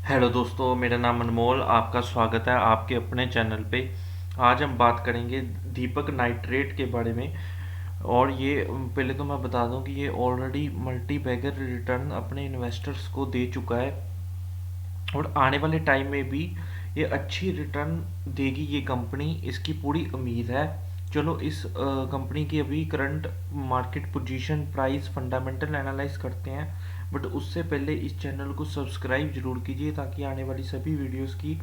Hello दोस्तों, मेरा नाम अनमोल, आपका स्वागत है आपके अपने चैनल पे। आज हम बात करेंगे दीपक नाइट्रेट के बारे में। और ये पहले तो मैं बता दूं कि ये ऑलरेडी मल्टी बैगर रिटर्न अपने इन्वेस्टर्स को दे चुका है और आने वाले टाइम में भी ये अच्छी रिटर्न देगी ये कंपनी, इसकी पूरी उम्मीद है। चलो इस कंपनी की अभी current market position, price, fundamental analyse करते हैं। बट उससे पहले इस चैनल को सब्सक्राइब जरूर कीजिए ताकि आने वाली सभी वीडियोस की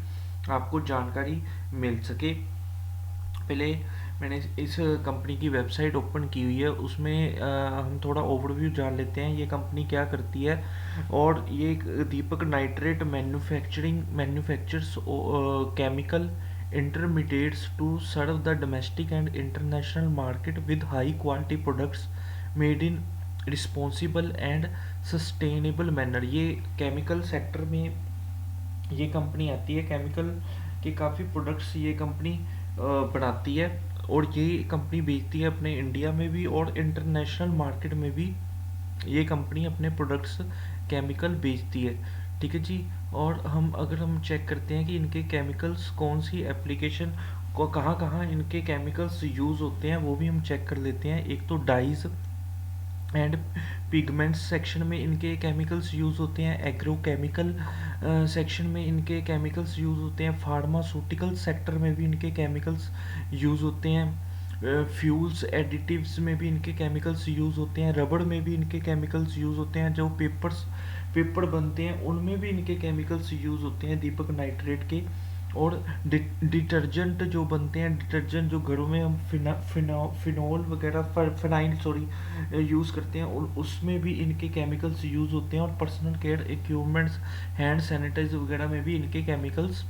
आपको जानकारी मिल सके। पहले मैंने इस कंपनी की वेबसाइट ओपन की हुई है, उसमें हम थोड़ा ओवरव्यू जान लेते हैं ये कंपनी क्या करती है। और ये Deepak nitrate manufactures chemical intermediates to serve the domestic and international market with high quality products made in responsible and sustainable manner. ये केमिकल सेक्टर में ये कंपनी आती है। केमिकल के काफ़ी प्रोडक्ट्स ये कंपनी बनाती है और ये कंपनी बेचती है अपने इंडिया में भी और इंटरनेशनल मार्केट में भी। ये कंपनी अपने प्रोडक्ट्स केमिकल बेचती है, ठीक है जी। और अगर हम चेक करते हैं कि इनके केमिकल्स कौन सी एप्लीकेशन को कहाँ कहाँ इनके केमिकल्स यूज़ होते हैं, वो भी हम चेक कर लेते हैं। एक तो डाइज एंड पिगमेंट्स सेक्शन में इनके केमिकल्स यूज़ होते हैं। एग्रोकेमिकल सेक्शन में इनके केमिकल्स यूज़ होते हैं। फार्मास्यूटिकल सेक्टर में भी इनके केमिकल्स यूज़ होते हैं। फ्यूल्स एडिटिव्स में भी इनके केमिकल्स यूज़ होते हैं। रबड़ में भी इनके केमिकल्स यूज़ होते हैं। जो पेपर बनते हैं उनमें भी इनके केमिकल्स यूज़ होते हैं दीपक नाइट्रेट के। और डिटर्जेंट जो बनते हैं, डिटर्जेंट जो घरों में हम फिनॉल वगैरह, फिनाइल सॉरी, यूज़ करते हैं, और उसमें भी इनके केमिकल्स यूज़ होते हैं। और personal care equipments, hand sanitiser वगैरह में भी इनके केमिकल्स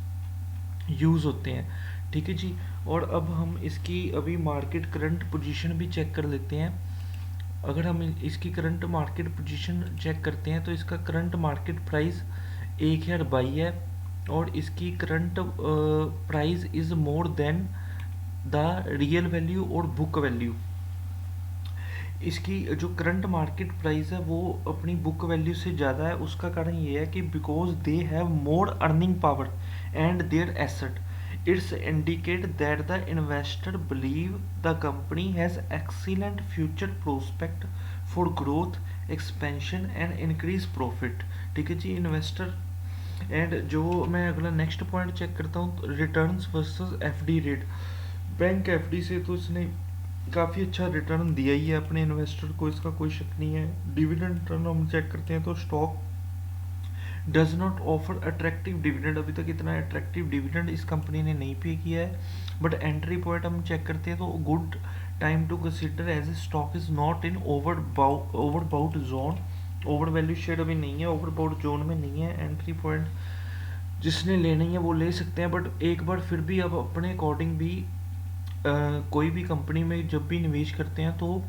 यूज़ होते हैं, ठीक है जी। और अब हम इसकी अभी मार्केट करंट पोजीशन भी चेक कर लेते हैं। अगर हम इसकी करंट मार्केट पोजीशन चेक करते हैं तो इसका करंट मार्केट प्राइस 1022 है और इसकी current price is more than the real value और बुक वैल्यू। इसकी जो करंट मार्केट प्राइस है वो अपनी बुक वैल्यू से ज़्यादा है। उसका कारण ये है कि because they have more earning power and their asset, it's indicate that the investor believe the company has excellent future prospect for growth, expansion and increase profit, ठीक है जी। इन्वेस्टर एंड जो मैं अगला नेक्स्ट पॉइंट चेक करता हूँ, returns versus FD rate. Bank FD से तो इसने काफ़ी अच्छा रिटर्न दिया ही है अपने इन्वेस्टर को, इसका कोई शक नहीं है। डिविडेंड रिटर्न हम चेक करते हैं तो stock does not offer attractive dividend, अभी तक इतना अट्रैक्टिव डिविडेंड इस कंपनी ने नहीं पे किया है। बट एंट्री पॉइंट हम चेक करते हैं तो good time to consider as a stock is not in overbought zone, over value share अभी नहीं है, ओवरबाउट जोन में नहीं है। एंट्री पॉइंट जिसने लेनी है वो ले सकते हैं, बट एक बार फिर भी अब अपने अकॉर्डिंग भी कोई भी कंपनी में जब भी निवेश करते हैं तो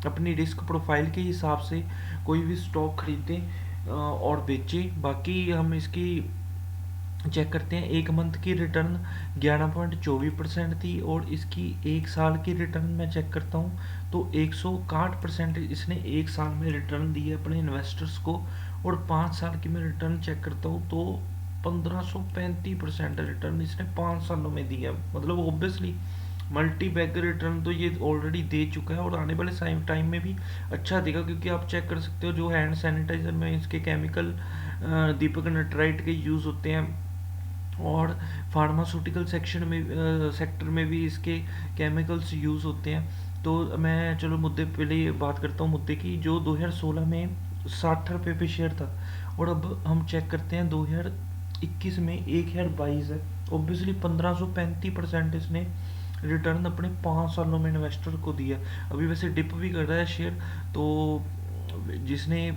अपनी रिस्क प्रोफाइल के हिसाब से कोई भी स्टॉक खरीदें और बेचें। बाकी हम इसकी चेक करते हैं, एक मंथ की रिटर्न 11.24% थी और इसकी एक साल की रिटर्न मैं चेक करता हूँ तो 161% इसने एक साल में रिटर्न दी है अपने इन्वेस्टर्स को। और 5 साल की मैं रिटर्न चेक करता हूँ तो 1535% रिटर्न इसने 5 सालों में दिया। मतलब ऑब्वियसली मल्टी बैगर रिटर्न तो ये ऑलरेडी दे चुका है और आने वाले टाइम में भी अच्छा देगा, क्योंकि आप चेक कर सकते हो जो हैंड सैनिटाइजर में इसके केमिकल दीपक नाइट्राइट के यूज़ होते हैं। और फार्मास्यूटिकल सेक्टर में भी इसके केमिकल्स यूज़ होते हैं। तो मैं चलो मुद्दे पहले बात करता हूँ मुद्दे की। जो 2016 में 60 रुपये पे शेयर था और अब हम चेक करते हैं 2021 में 1022 है। ऑब्वियसली 1535% इसने रिटर्न अपने 5 सालों में इन्वेस्टर को दिया। अभी वैसे डिप भी कर रहा है शेयर, तो जिसने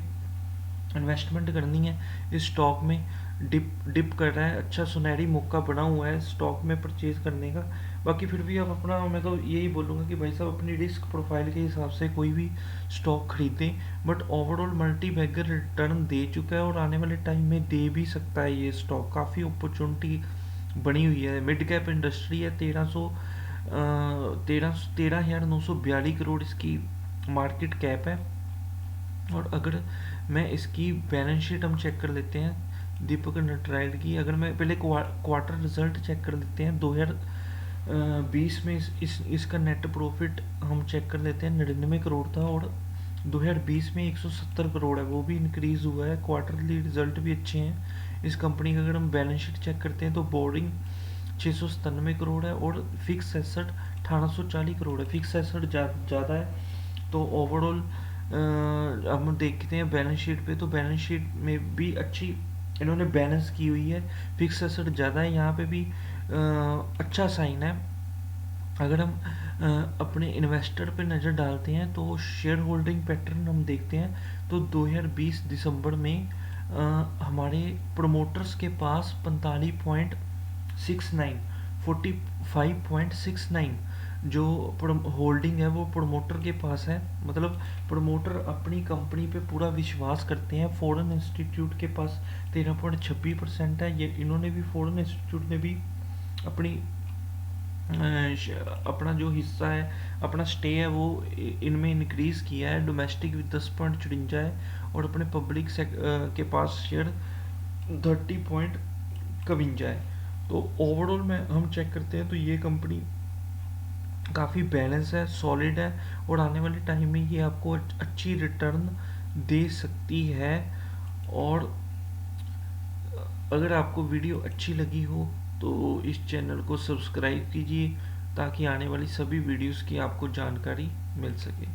इन्वेस्टमेंट करनी है इस स्टॉक में डिप कर रहा है, अच्छा सुनहरी मौका बना हुआ है स्टॉक में परचेज करने का। बाकी फिर भी आप अपना, मैं तो यही बोलूँगा कि भाई साहब अपनी रिस्क प्रोफाइल के हिसाब से कोई भी स्टॉक खरीदें। But overall multibagger return दे चुका है और आने वाले टाइम में दे भी सकता है ये स्टॉक। काफ़ी अपॉर्चुनिटी बनी हुई है। मिड कैप इंडस्ट्री है, 13,942 इसकी मार्केट कैप है। और अगर मैं इसकी बैलेंस शीट हम चेक कर लेते हैं दीपक नाइट्राइट की अगर मैं पहले क्वार्टर रिजल्ट चेक कर लेते हैं 2020 में इसका नेट प्रॉफिट हम चेक कर लेते हैं 99 करोड़ था, और 2020 में 170 करोड़ है, वो भी इंक्रीज़ हुआ है। क्वार्टरली रिजल्ट भी अच्छे हैं इस कंपनी का। अगर हम बैलेंस शीट चेक करते हैं तो बोर्डिंग 697 करोड़ है और फिक्स एसेट 1840 करोड़ है। फिक्स एसेट ज़्यादा है। तो ओवरऑल हम देखते हैं बैलेंस शीट पे, तो बैलेंस शीट में भी अच्छी इन्होंने बैलेंस की हुई है। फिक्स एसेट ज़्यादा है, यहाँ पे भी अच्छा साइन है। अगर हम अपने इन्वेस्टर पे नज़र डालते हैं तो शेयर होल्डिंग पैटर्न हम देखते हैं तो 2020 दिसंबर में हमारे प्रोमोटर्स के पास 45.69 जो होल्डिंग है वो प्रोमोटर के पास है। मतलब प्रोमोटर अपनी कंपनी पे पूरा विश्वास करते हैं। फॉरेन इंस्टीट्यूट के पास 13.26% है। ये इन्होंने भी, फॉरेन इंस्टीट्यूट ने भी अपनी अपना जो हिस्सा है, अपना स्टे है वो इनमें इंक्रीज़ किया है। डोमेस्टिक 10.54 है और अपने पब्लिक के पास शेयर 30.51 है। तो ओवरऑल में हम चेक करते हैं तो ये कंपनी काफ़ी बैलेंस है, सॉलिड है, और आने वाले टाइम में ये आपको अच्छी रिटर्न दे सकती है। और अगर आपको वीडियो अच्छी लगी हो तो इस चैनल को सब्सक्राइब कीजिए ताकि आने वाली सभी वीडियोस की आपको जानकारी मिल सके।